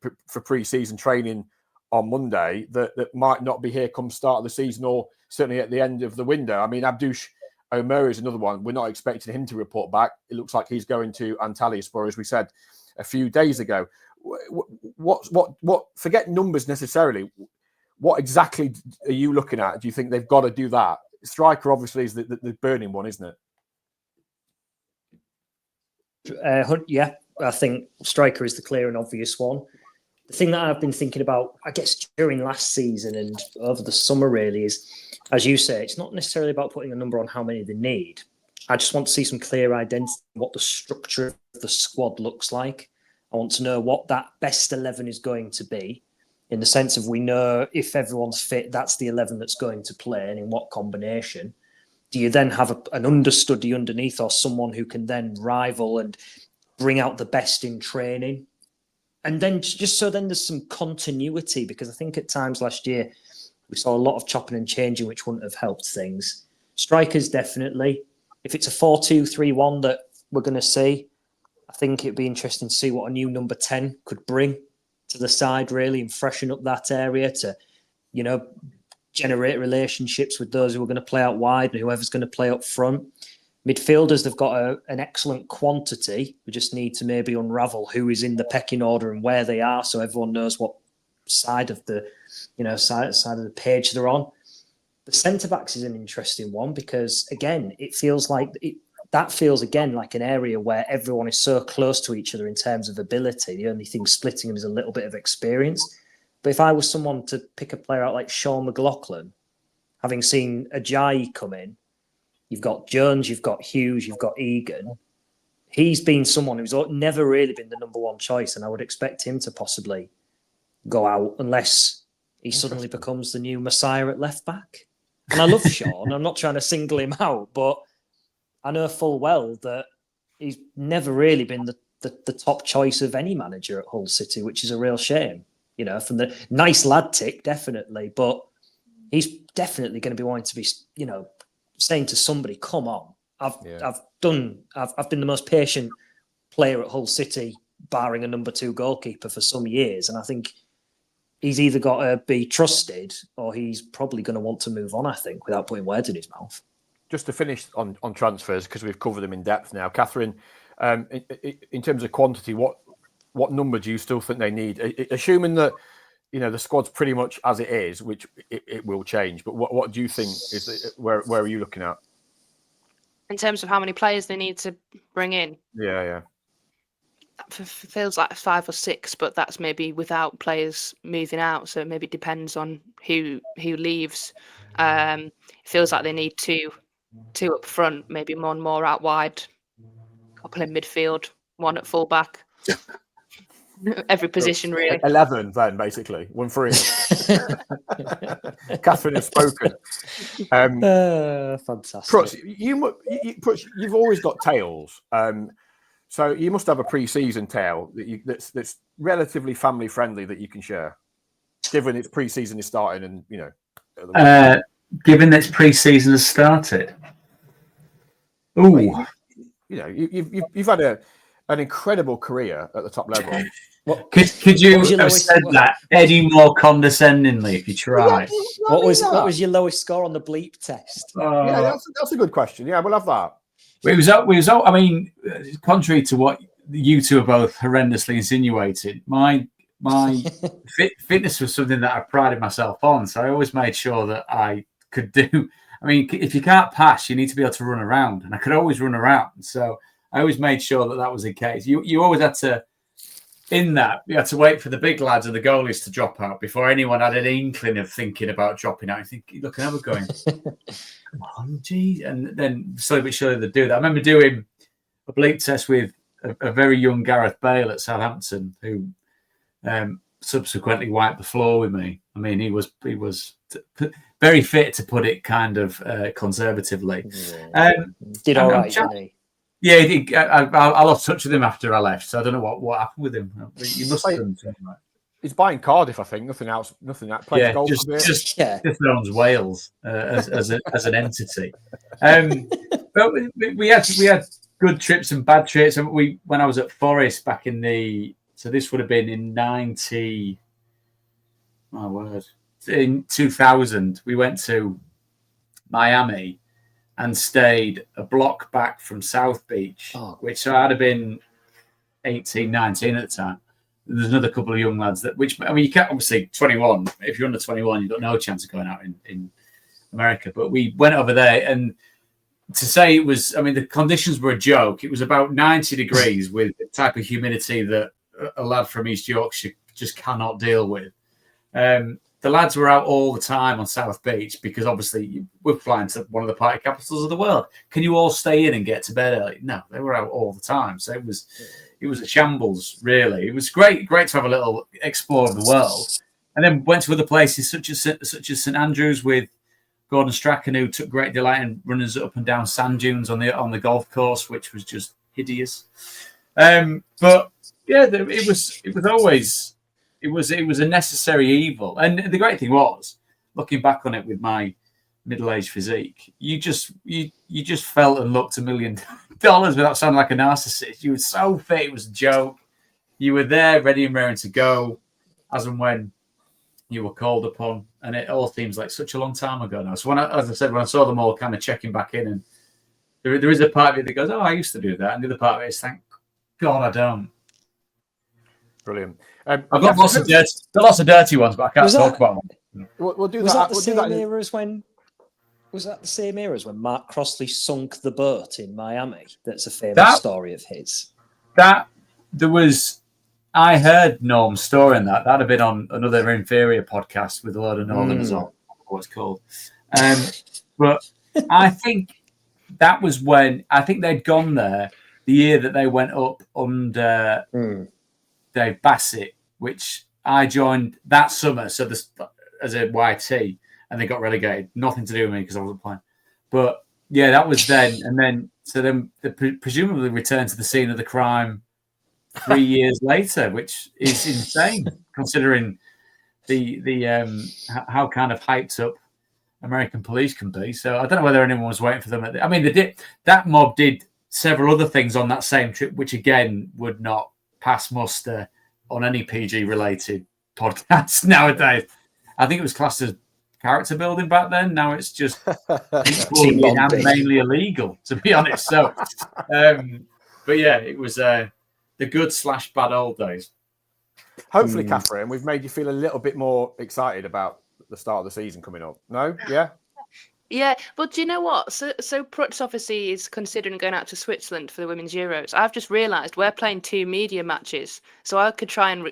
pre-season training on Monday that might not be here come start of the season, or certainly at the end of the window. I mean, Abdoush Omer is another one. We're not expecting him to report back. It looks like he's going to Antalyaspor, as we said a few days ago. What forget numbers necessarily. What exactly are you looking at? Do you think they've got to do that? Striker obviously is the burning one, isn't it? Yeah, I think striker is the clear and obvious one. The thing that I've been thinking about, I guess, during last season and over the summer really is, as you say, it's not necessarily about putting a number on how many they need. I just want to see some clear identity, what the structure of the squad looks like. I want to know what that best 11 is going to be, in the sense of we know if everyone's fit, that's the 11 that's going to play, and in what combination. Do you then have an understudy underneath, or someone who can then rival and bring out the best in training? And then just so then there's some continuity, because I think at times last year we saw a lot of chopping and changing, which wouldn't have helped things. Strikers, definitely. If it's a 4-2-3-1 that we're going to see, I think it'd be interesting to see what a new number 10 could bring to the side, really, and freshen up that area to, you know, generate relationships with those who are going to play out wide and whoever's going to play up front. Midfielders, they've got an excellent quantity. We just need to maybe unravel who is in the pecking order and where they are, so everyone knows what side of the, side of the page they're on. The centre backs is an interesting one because, again, it feels like that feels again like an area where everyone is so close to each other in terms of ability. The only thing splitting them is a little bit of experience. But if I was someone to pick a player out like Sean McLaughlin, having seen Ajayi come in, you've got Jones, you've got Hughes, you've got Egan. He's been someone who's never really been the number one choice, and I would expect him to possibly go out unless he suddenly becomes the new Messiah at left back. And I love Sean. I'm not trying to single him out, but I know full well that he's never really been the top choice of any manager at Hull City, which is a real shame. From the nice lad tick, definitely, but he's definitely going to be wanting to be, saying to somebody, "Come on, I've been the most patient player at Hull City, barring a number 2 goalkeeper for some years," and I think he's either got to be trusted or he's probably going to want to move on. I think, without putting words in his mouth. Just to finish on transfers, because we've covered them in depth now, Kathryn, in terms of quantity, what number do you still think they need? Assuming that the squad's pretty much as it is, which it will change. But what do you think is where are you looking at in terms of how many players they need to bring in? Yeah. That feels like 5 or 6, but that's maybe without players moving out. So it maybe depends on who leaves. It feels like they need two up front, maybe one more out wide, a couple in midfield, one at full back. Every position, really. 11, then, basically. 1 for each. Kathryn has spoken. Fantastic. Prutts, you've always got tails. So you must have a pre-season tale that's relatively family-friendly that you can share, given its pre-season is starting and, given that pre-season has started. Ooh. You've had an incredible career at the top level. Could you have said that any more condescendingly if you tried? What was your lowest score on the bleep test? That's a good question. Yeah, we'll have that. It was. I mean, contrary to what you two are both horrendously insinuating, my fitness was something that I prided myself on. So I always made sure that I could do. I mean, if you can't pass, you need to be able to run around, and I could always run around. So I always made sure that was the case. You always had to. In that, you had to wait for the big lads and the goalies to drop out before anyone had an inkling of thinking about dropping out. I think, look, I was going, come on, geez. And then slowly but surely they do that. I remember doing a bleep test with a very young Gareth Bale at Southampton, who subsequently wiped the floor with me. I mean, he was very fit, to put it kind of conservatively. Did all right, didn't he? Yeah, I lost touch with him after I left, so I don't know what happened with him. You must have done something like. He's buying Cardiff, I think. Nothing else. Playing golf just owns Wales as an entity. But we had good trips and bad trips. And when I was at Forest back in this would have been in 90. My word, in 2000, we went to Miami and stayed a block back from South Beach, which I'd have been 18, 19 at the time. There's another couple of young lads you can't, obviously 21. If you're under 21, you've got no chance of going out in America. But we went over there, and to say it was, the conditions were a joke. It was about 90 degrees with the type of humidity that a lad from East Yorkshire just cannot deal with. The lads were out all the time on South Beach because obviously we're flying to one of the party capitals of the world. Can you all stay in and get to bed early? No, they were out all the time. So it was a shambles, really. It was great to have a little explore of the world. And then went to other places such as St Andrews with Gordon Strachan, who took great delight in running us up and down sand dunes on the golf course, which was just hideous. But yeah, it was a necessary evil. And the great thing was, looking back on it with my middle-aged physique, you just felt and looked $1 million without sounding like a narcissist. You were so fit, it was a joke. You were there, ready and raring to go, as and when you were called upon, and it all seems like such a long time ago now. So as I said, when I saw them all kind of checking back in, and there is a part of it that goes, "Oh, I used to do that," and the other part of it is, "Thank God I don't." Brilliant. I've got lots of dirty ones, but I can't talk about them. We'll do was that. That the same era as when? Was that the same era as when Mark Crossley sunk the boat in Miami? That's a famous story of his. I heard Norm's story in that. That'd have been on another inferior podcast with a load of Northerners on. What's called. But I think that was when I think they'd gone there the year that they went up under Dave Bassett, which I joined that summer. So as a YT, and they got relegated. Nothing to do with me because I wasn't playing. But yeah, that was then. And then they presumably returned to the scene of the crime 3 years later, which is insane considering the how kind of hyped up American police can be. So I don't know whether anyone was waiting for them. That mob did several other things on that same trip, which again would not pass muster on any PG related podcast nowadays. I think it was classed as character building back then. Now it's just bullying and mainly illegal, to be honest. So, but yeah, it was the good/bad old days. Hopefully, Kathryn, we've made you feel a little bit more excited about the start of the season coming up. No? Yeah? Yeah, but do you know what? So Prutts obviously is considering going out to Switzerland for the Women's Euros. I've just realised we're playing 2 media matches, so I could try and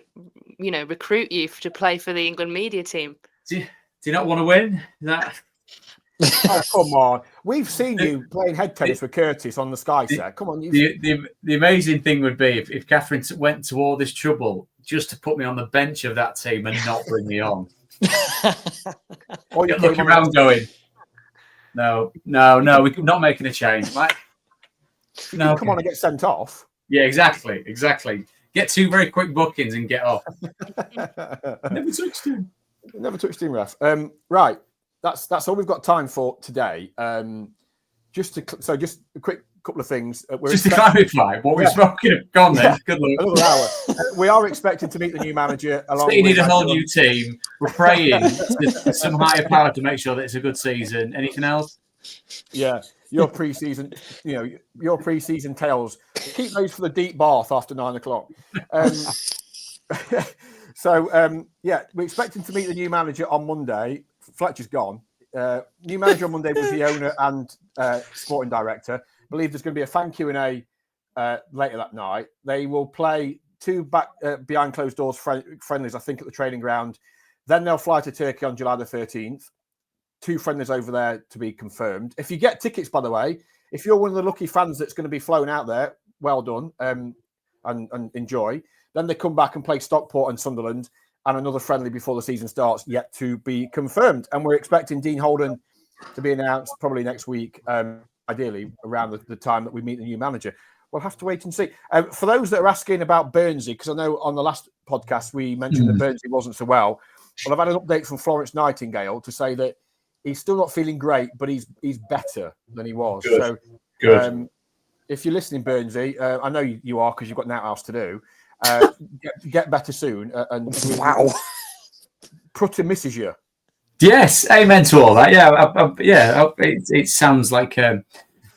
recruit you to play for the England media team. Do you not want to win? Oh, come on. We've seen you playing head tennis with Curtis on the Sky set. Come on. The amazing thing would be if Kathryn went to all this trouble just to put me on the bench of that team and not bring me on. Or you look around going, no, we're not making a change. No, come on and get sent off. Yeah, exactly. Get 2 very quick bookings and get off. Never touched him, ref. Right, that's all we've got time for today. Just a quick couple of things. Just to clarify what we've spoken of. Go on then. Good luck. Another hour. We are expecting to meet the new manager. So you need a whole new team. We're praying to some higher power to make sure that it's a good season. Anything else? Yeah, your pre-season tales. Keep those for the deep bath after 9 o'clock. We're expecting to meet the new manager on Monday. Fletch is gone. New manager on Monday was the owner and sporting director. I believe there's going to be a fan Q&A later that night. They will play 2 back behind closed doors friendlies, I think, at the training ground. Then they'll fly to Turkey on July the 13th. 2 friendlies over there to be confirmed. If you get tickets, by the way, if you're one of the lucky fans that's going to be flown out there, well done and enjoy. Then they come back and play Stockport and Sunderland and another friendly before the season starts, yet to be confirmed. And we're expecting Dean Holden to be announced probably next week, ideally around the time that we meet the new manager. We'll have to wait and see. For those that are asking about Burnsy, because I know on the last podcast we mentioned that Burnsy wasn't so well. Well, I've had an update from Florence Nightingale to say that he's still not feeling great, but he's better than he was. Good. So if you're listening, Burnsy, I know you are because you've got nothing else to do. Get better soon. Wow. Prutty misses you. Yes, amen to all that. Yeah, it sounds like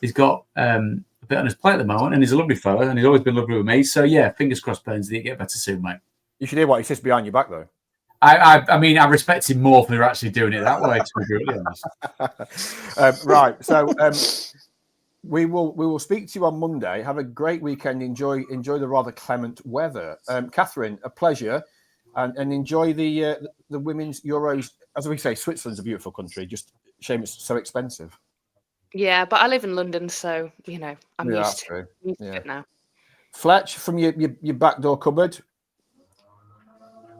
he's got a bit on his plate at the moment, and he's a lovely fella, and he's always been lovely with me. So yeah, fingers crossed, Burns, that you get better soon, mate. You should hear what he says behind your back, though. I mean, I respect him more for actually doing it that way, to be really honest. Right. So we will speak to you on Monday. Have a great weekend. Enjoy the rather clement weather. Kathryn, a pleasure, and enjoy the women's Euros. As we say, Switzerland's a beautiful country. Just shame it's so expensive. Yeah, but I live in London, so I'm used to it now. Fletch, from your back door cupboard.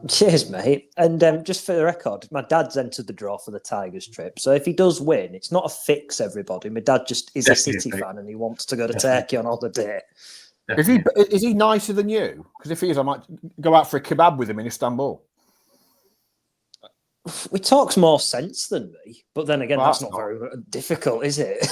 Cheers, mate. And just for the record, my dad's entered the draw for the Tigers trip. So if he does win, it's not a fix, everybody. My dad just is a City fan and he wants to go to Turkey on holiday. Is he nicer than you? Because if he is, I might go out for a kebab with him in Istanbul. He talks more sense than me, but then again, that's not very difficult, is it?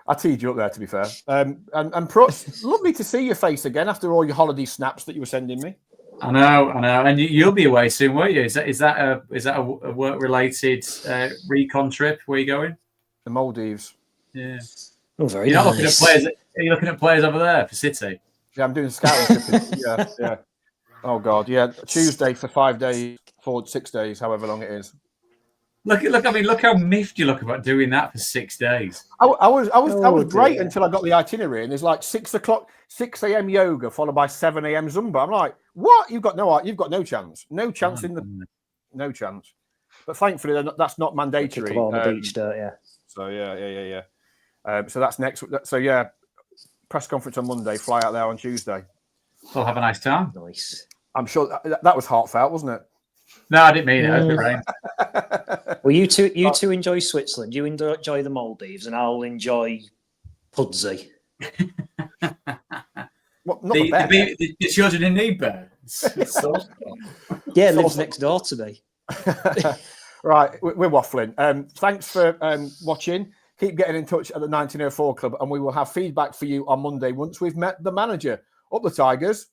I teed you up there, to be fair. And Prutts, lovely to see your face again after all your holiday snaps that you were sending me. I know, and you'll be away soon, won't you? Is that a work related recon trip? Where are you going? The Maldives. Yeah. Oh, very You're not nice. looking at players. Are you looking at players over there for City? Yeah, I'm doing scouting trip. Yeah. Oh God, yeah. Tuesday for 5 days, 6 days, however long it is. Look! I mean, look how miffed you look about doing that for 6 days. I was great dear. until I got the itinerary, and there's like 6 a.m. yoga followed by 7 a.m. Zumba. I'm like, what? You've got no chance, no chance no chance. But thankfully, that's not mandatory. Kick 'em on the beach, don't you? So yeah. So that's next. So yeah, press conference on Monday. Fly out there on Tuesday. We'll have a nice time. Nice. I'm sure that was heartfelt, wasn't it? No, I didn't mean it. It was a bit rain. Well, you two enjoy Switzerland. You enjoy the Maldives, and I'll enjoy Pudsey. What? Not the children in need bear. Yeah, lives next door to me. Right, we're waffling. Thanks for watching. Keep getting in touch at the 1904 Club, and we will have feedback for you on Monday once we've met the manager. Up the Tigers.